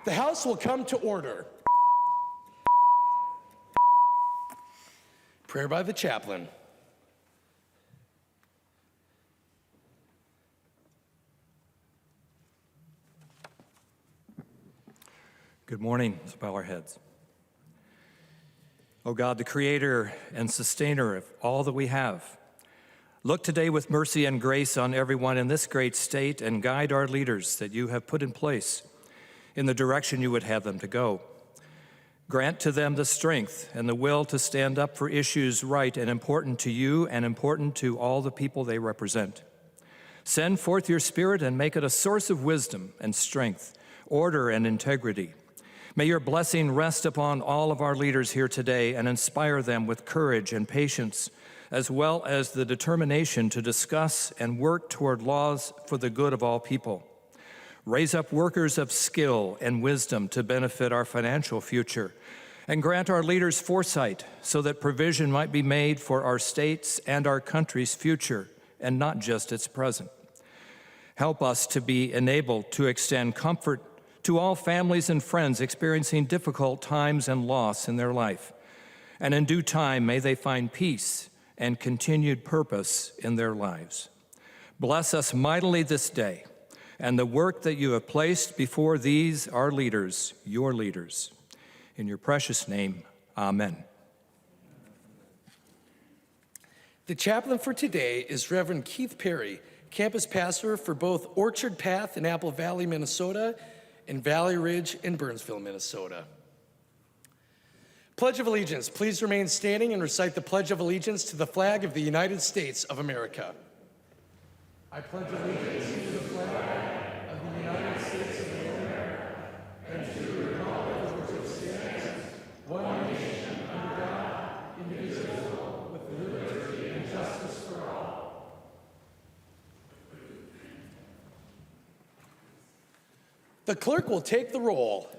The House will come to order. Prayer by the chaplain. Good morning. Let's bow our heads. O God, the creator and sustainer of all that we have, look today with mercy and grace on everyone in this great state and guide our leaders that you have put in place in the direction you would have them to go. Grant to them the strength and the will to stand up for issues right and important to you and important to all the people they represent. Send forth your Spirit and make it a source of wisdom and strength, order and integrity. May your blessing rest upon all of our leaders here today and inspire them with courage and patience, as well as the determination to discuss and work toward laws for the good of all people. Raise up workers of skill and wisdom to benefit our financial future, and grant our leaders foresight so that provision might be made for our state's and our country's future, and not just its present. Help us to be enabled to extend comfort to all families and friends experiencing difficult times and loss in their life. And in due time, may they find peace and continued purpose in their lives. Bless us mightily this day, and the work that you have placed before these, our leaders, your leaders. In your precious name, amen. The chaplain for today is Reverend Keith Perry, campus pastor for both Orchard Path in Apple Valley, Minnesota, and Valley Ridge in Burnsville, Minnesota. Pledge of Allegiance. Please remain standing and recite the Pledge of Allegiance to the flag of the United States of America. I pledge allegiance to the flag of the United States of America and to the republic for which it stands, one nation under God, indivisible, with liberty and justice for all. The clerk will take the roll.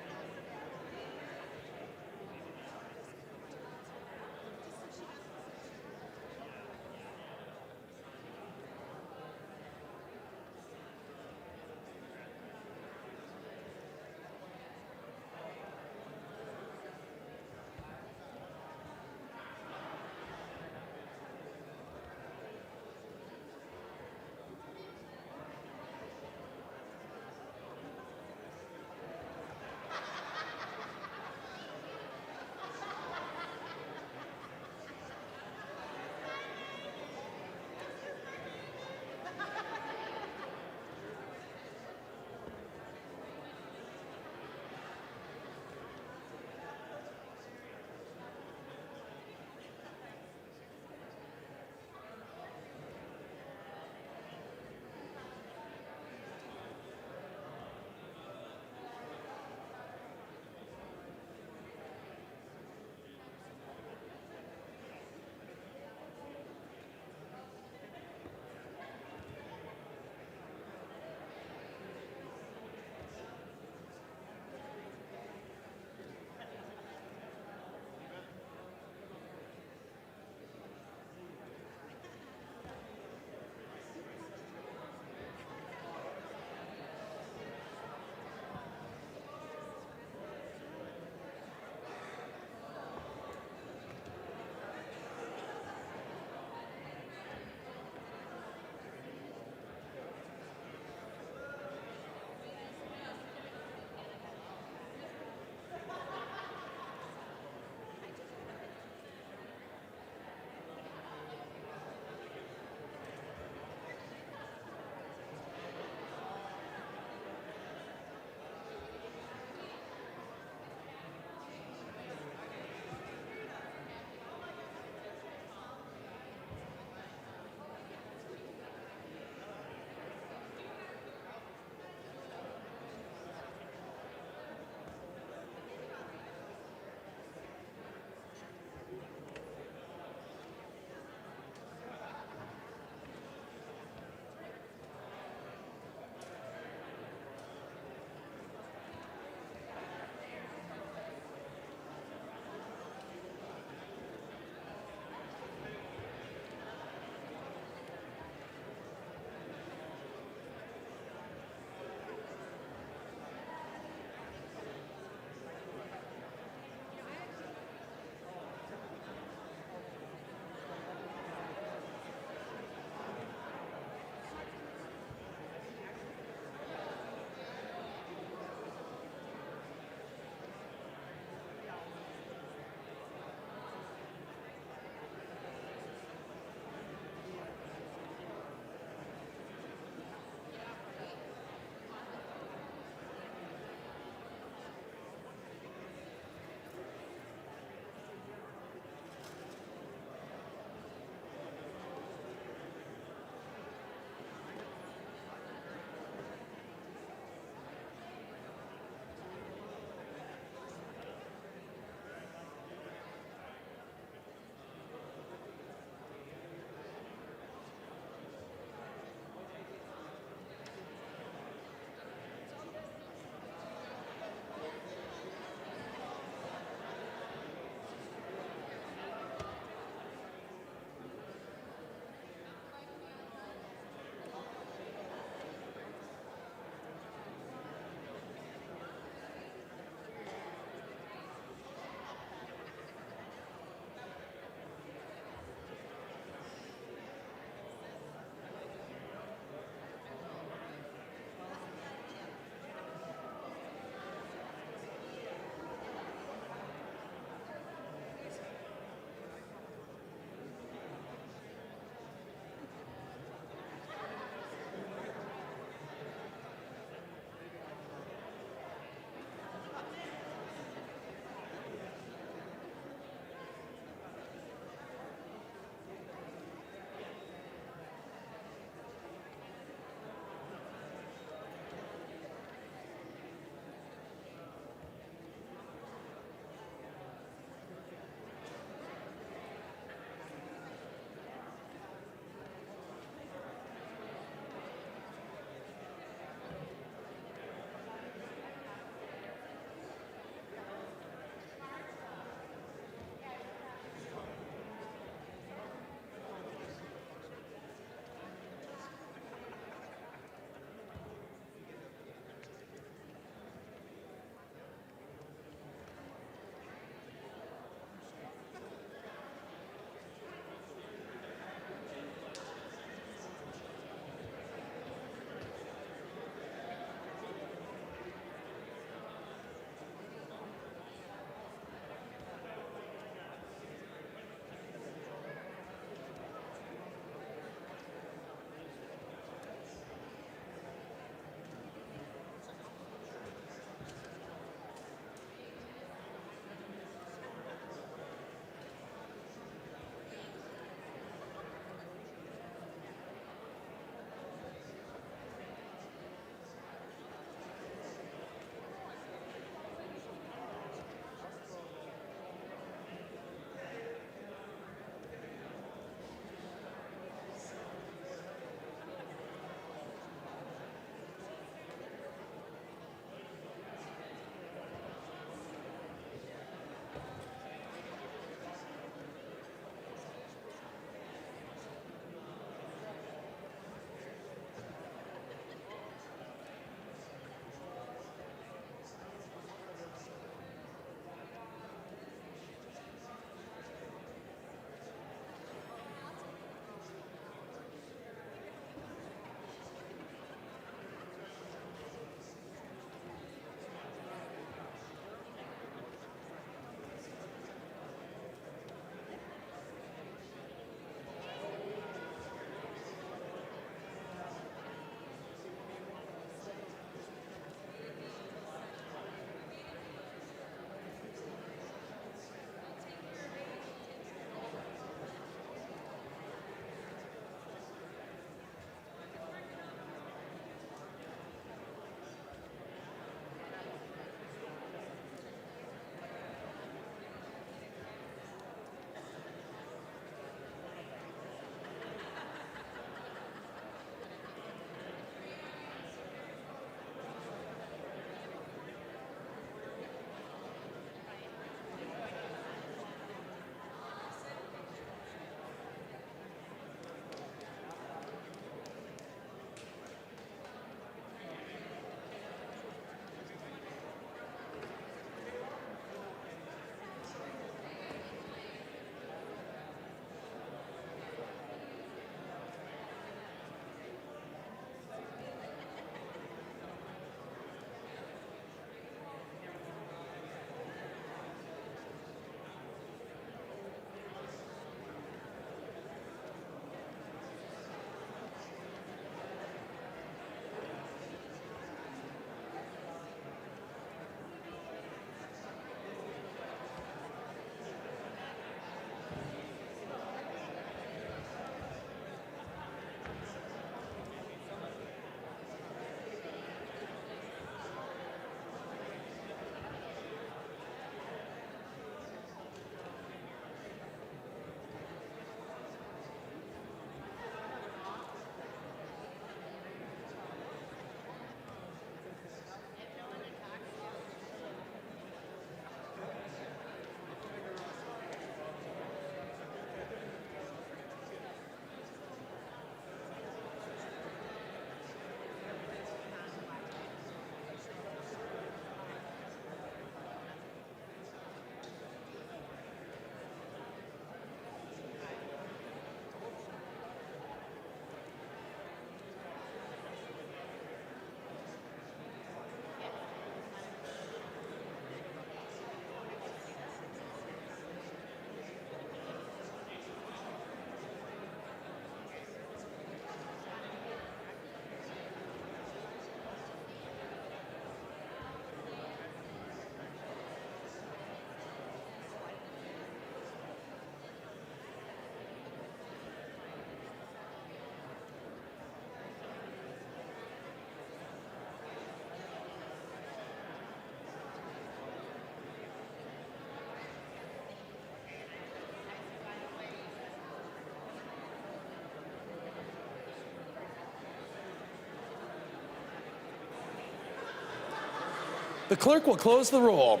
The clerk will close the roll.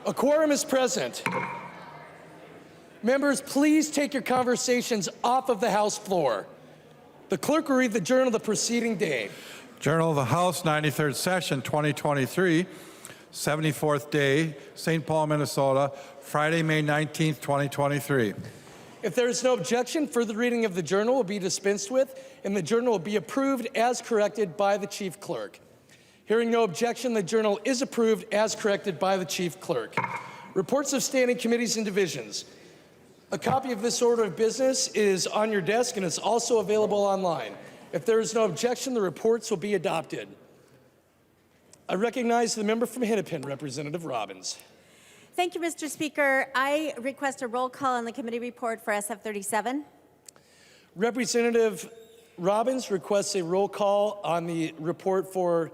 A quorum is present. Members, please take your conversations off of the House floor. The clerk will read the journal of the preceding day. Journal of the House, 93rd Session, 2023, 74th day, St. Paul, Minnesota, Friday, May 19th, 2023. If there is no objection, further reading of the journal will be dispensed with, and the journal will be approved as corrected by the chief clerk. Hearing no objection, the journal is approved as corrected by the chief clerk. Reports of standing committees and divisions. A copy of this order of business is on your desk and is also available online. If there is no objection, the reports will be adopted. I recognize the member from Hennepin, Representative Robbins. Thank you, Mr. Speaker. I request a roll call on the committee report for SF 37. Representative Robbins requests a roll call on the report for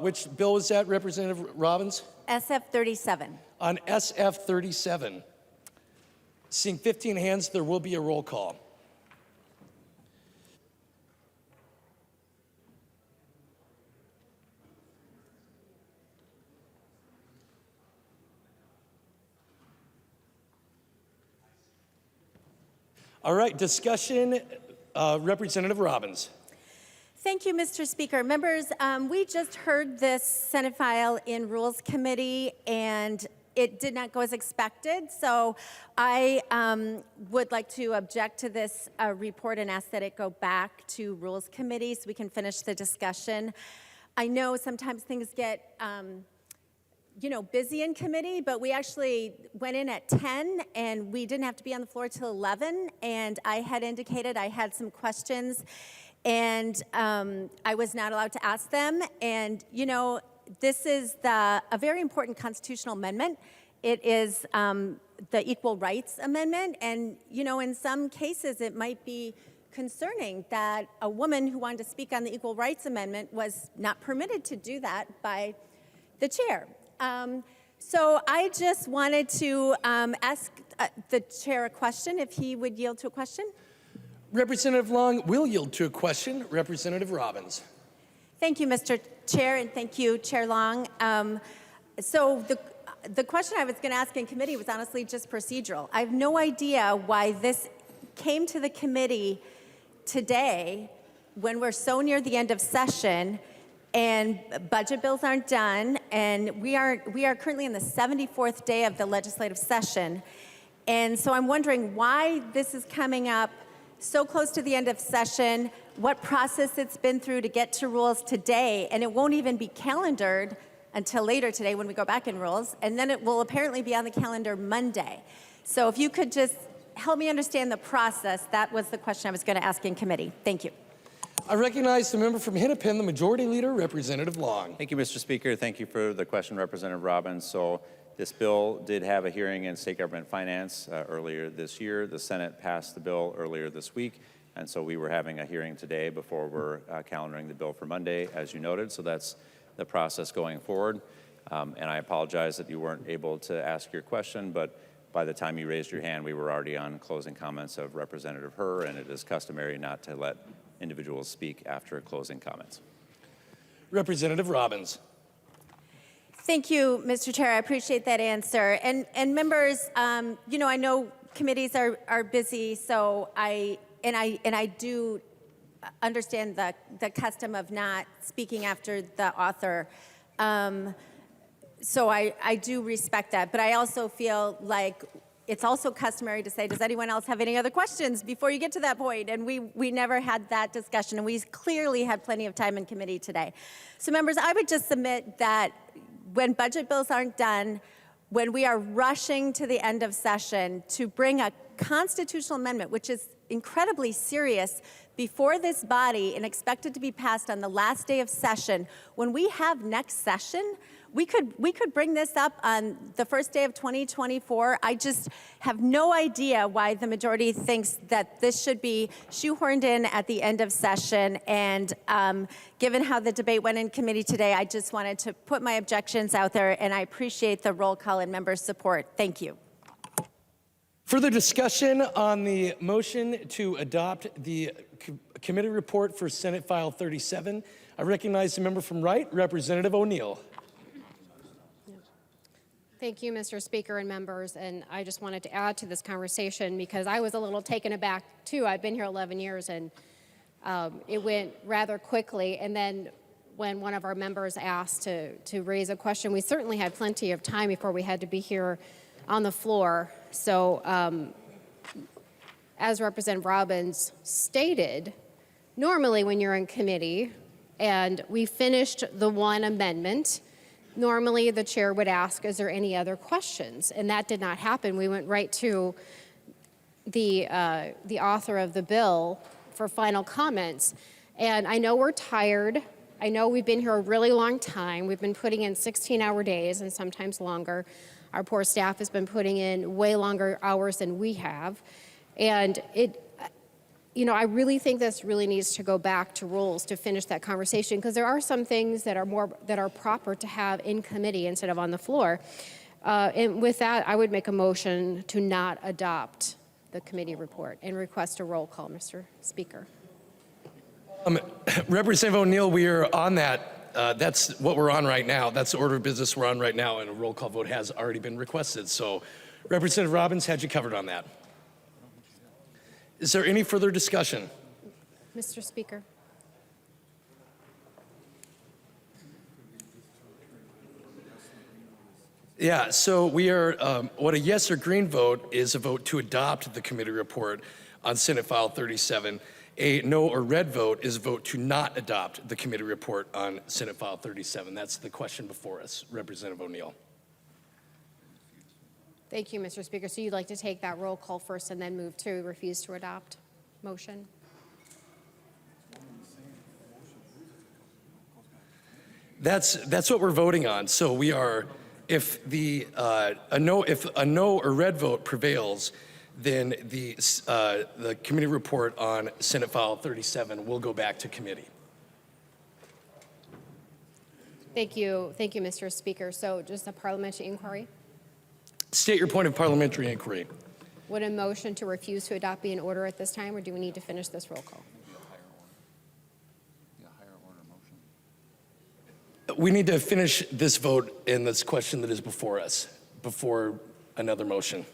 which bill was that, Representative Robbins? SF 37. On SF 37. Seeing 15 hands, there will be a roll call. All right, discussion, Representative Robbins. Thank you, Mr. Speaker. Members, we just heard this Senate file in Rules Committee, and it did not go as expected. So I would like to object to this report and ask that it go back to Rules Committee so we can finish the discussion. I know sometimes things get busy in committee, but we actually went in at 10 and we didn't have to be on the floor till 11. And I had indicated I had some questions and I was not allowed to ask them. And, this is a very important constitutional amendment. It is the Equal Rights Amendment. And, in some cases, it might be concerning that a woman who wanted to speak on the Equal Rights Amendment was not permitted to do that by the chair. So I just wanted to ask the chair a question, if he would yield to a question. Representative Long will yield to a question. Representative Robbins. Thank you, Mr. Chair, and thank you, Chair Long. So the question I was going to ask in committee was honestly just procedural. I have no idea why this came to the committee today when we're so near the end of session and budget bills aren't done, and we are currently in the 74th day of the legislative session. And so I'm wondering why this is coming up so close to the end of session, what process it's been through to get to rules today, and it won't even be calendared until later today when we go back in rules, and then it will apparently be on the calendar Monday. So if you could just help me understand the process, that was the question I was going to ask in committee. Thank you. I recognize the member from Hennepin, the Majority Leader, Representative Long. Thank you, Mr. Speaker. Thank you for the question, Representative Robbins. So this bill did have a hearing in State Government Finance earlier this year. The Senate passed the bill earlier this week, and so we were having a hearing today before we're calendaring the bill for Monday, as you noted. So that's the process going forward. And I apologize that you weren't able to ask your question, but by the time you raised your hand, we were already on closing comments of Representative Herr, and it is customary not to let individuals speak after closing comments. Representative Robbins. Thank you, Mr. Chair. I appreciate that answer. And members, I know committees are busy, so I do understand the custom of not speaking after the author. So I do respect that, but I also feel like it's also customary to say, does anyone else have any other questions before you get to that point? And we never had that discussion, and we clearly had plenty of time in committee today. So members, I would just submit that when budget bills aren't done, when we are rushing to the end of session to bring a constitutional amendment, which is incredibly serious before this body and expect it to be passed on the last day of session, when we have next session, we could bring this up on the first day of 2024. I just have no idea why the majority thinks that this should be shoehorned in at the end of session. And given how the debate went in committee today, I just wanted to put my objections out there, and I appreciate the roll call and member support. Thank you. Further discussion on the motion to adopt the committee report for Senate File 37. I recognize the member from Wright, Representative O'Neill. Thank you, Mr. Speaker and members. And I just wanted to add to this conversation because I was a little taken aback too. I've been here 11 years and it went rather quickly. And then when one of our members asked to raise a question, we certainly had plenty of time before we had to be here on the floor. So as Representative Robbins stated, normally when you're in committee and we finished the one amendment, normally the chair would ask, is there any other questions? And that did not happen. We went right to the author of the bill for final comments. And I know we're tired. I know we've been here a really long time. We've been putting in 16-hour days and sometimes longer. Our poor staff has been putting in way longer hours than we have. And I really think this really needs to go back to rules to finish that conversation, because there are some things that are proper to have in committee instead of on the floor. And with that, I would make a motion to not adopt the committee report and request a roll call, Mr. Speaker. Representative O'Neill, we are on that. That's what we're on right now. That's the order of business we're on right now, and a roll call vote has already been requested. So Representative Robbins had you covered on that. Is there any further discussion? Mr. Speaker. Yeah, so we are, what a yes or green vote is a vote to adopt the committee report on Senate File 37. A no or red vote is a vote to not adopt the committee report on Senate File 37. That's the question before us, Representative O'Neill. Thank you, Mr. Speaker. So you'd like to take that roll call first and then move to refuse to adopt motion? That's what we're voting on. So we are, if a no or red vote prevails, then the committee report on Senate File 37 will go back to committee. Thank you, Mr. Speaker. So just a parliamentary inquiry. State your point of parliamentary inquiry. Would a motion to refuse to adopt be in order at this time, or do we need to finish this roll call? We need to finish this vote in this question that is before us, before another motion.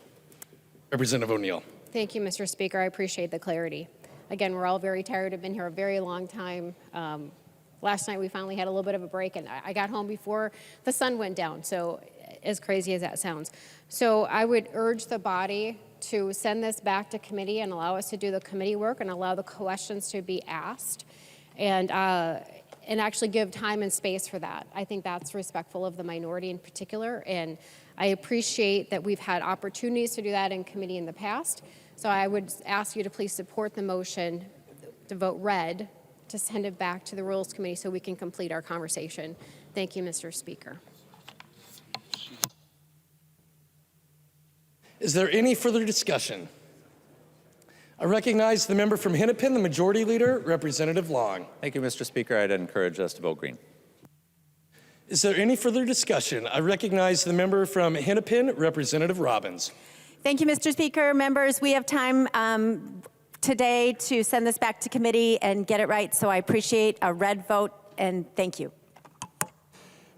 Representative O'Neill. Thank you, Mr. Speaker. I appreciate the clarity. Again, we're all very tired. I've been here a very long time. Last night we finally had a little bit of a break, and I got home before the sun went down, so as crazy as that sounds. So I would urge the body to send this back to committee and allow us to do the committee work and allow the questions to be asked and actually give time and space for that. I think that's respectful of the minority in particular, and I appreciate that we've had opportunities to do that in committee in the past. So I would ask you to please support the motion to vote red to send it back to the Rules Committee so we can complete our conversation. Thank you, Mr. Speaker. Is there any further discussion? I recognize the member from Hennepin, the Majority Leader, Representative Long. Thank you, Mr. Speaker. I'd encourage us to vote green. Is there any further discussion? I recognize the member from Hennepin, Representative Robbins. Thank you, Mr. Speaker. Members, we have time today to send this back to committee and get it right, so I appreciate a red vote, and thank you.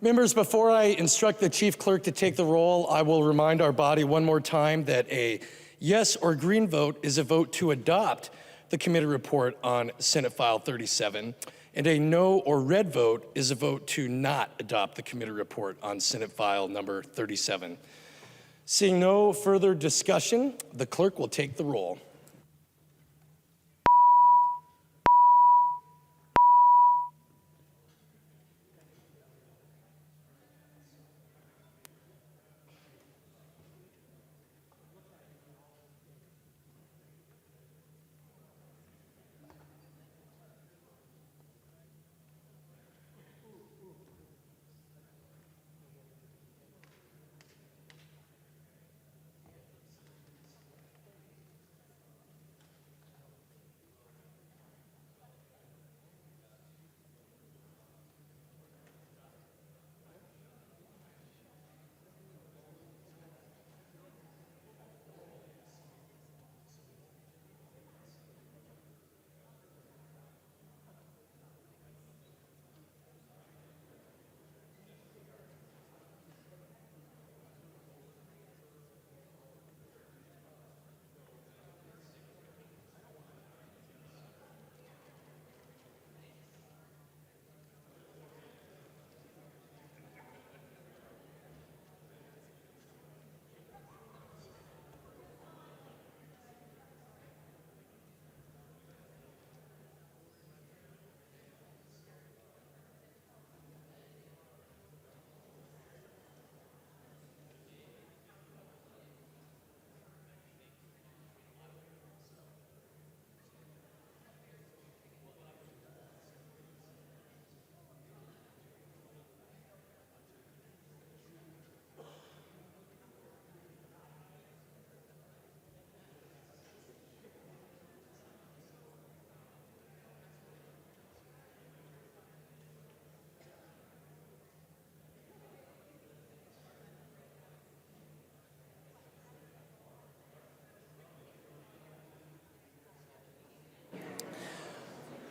Members, before I instruct the Chief Clerk to take the roll, I will remind our body one more time that a yes or green vote is a vote to adopt the committee report on Senate File 37, and a no or red vote is a vote to not adopt the committee report on Senate File number 37. Seeing no further discussion, the clerk will take the roll.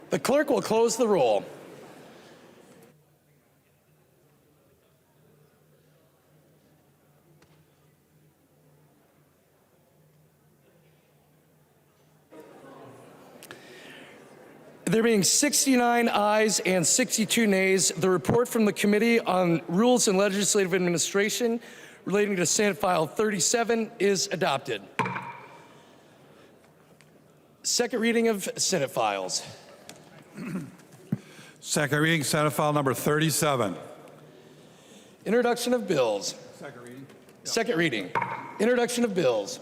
The clerk will close the roll. There being 69 ayes and 62 nays, the report from the Committee on Rules and Legislative Administration relating to Senate File 37 is adopted. Second reading of Senate files. Second reading, Senate File number 37. Introduction of bills. Second reading. Introduction of bills.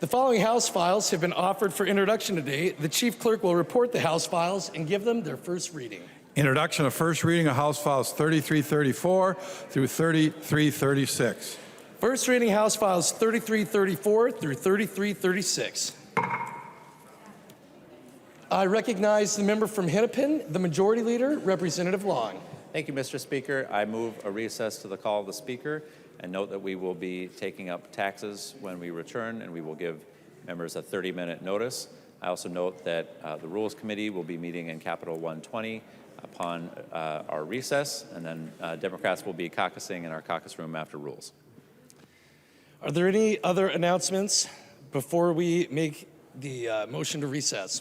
The following House files have been offered for introduction today. The Chief Clerk will report the House files and give them their first reading. Introduction of first reading of House Files 3334 through 3336. First reading House Files 3334 through 3336. I recognize the member from Hennepin, the Majority Leader, Representative Long. Thank you, Mr. Speaker. I move a recess to the call of the Speaker, and note that we will be taking up taxes when we return, and we will give members a 30-minute notice. I also note that the Rules Committee will be meeting in Capitol 120 upon our recess, and then Democrats will be caucusing in our caucus room after Rules. Are there any other announcements before we make the motion to recess?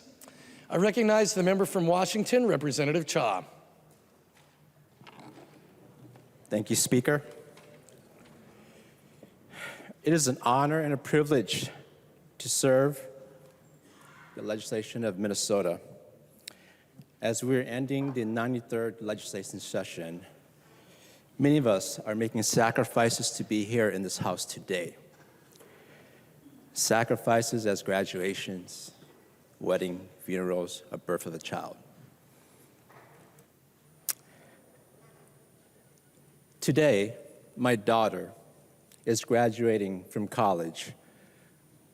I recognize the member from Washington, Representative Cha. Thank you, Speaker. It is an honor and a privilege to serve the legislation of Minnesota. As we're ending the 93rd legislative session, many of us are making sacrifices to be here in this House today. Sacrifices as graduations, wedding, funerals, a birth of a child. Today, my daughter is graduating from college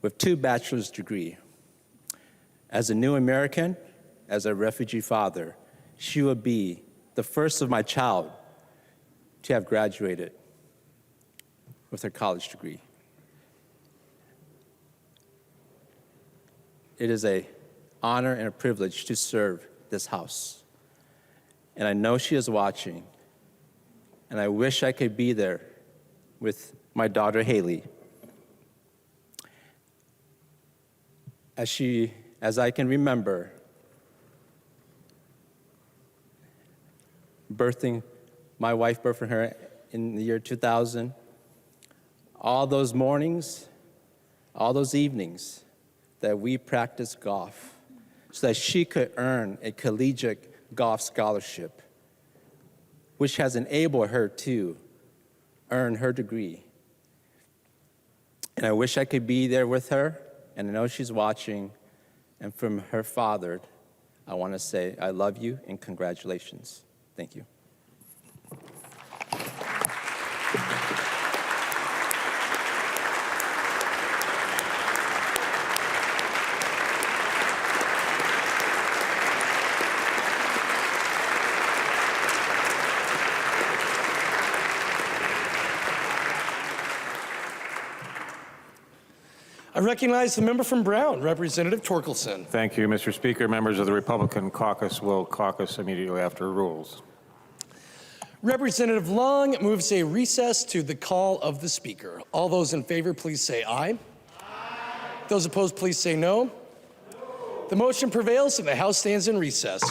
with 2 bachelor's degrees. As a new American, as a refugee father, she will be the first of my child to have graduated with her college degree. It is an honor and a privilege to serve this House. And I know she is watching, and I wish I could be there with my daughter, Haley. As I can remember, my wife birthing her in the year 2000, all those mornings, all those evenings that we practiced golf so that she could earn a collegiate golf scholarship, which has enabled her to earn her degree. And I wish I could be there with her, and I know she's watching. And from her father, I want to say, I love you and congratulations. Thank you. I recognize the member from Brown, Representative Torkelson. Thank you, Mr. Speaker. Members of the Republican caucus will caucus immediately after Rules. Representative Long moves a recess to the call of the Speaker. All those in favor, please say aye. Aye. Those opposed, please say no. No. The motion prevails and the House stands in recess.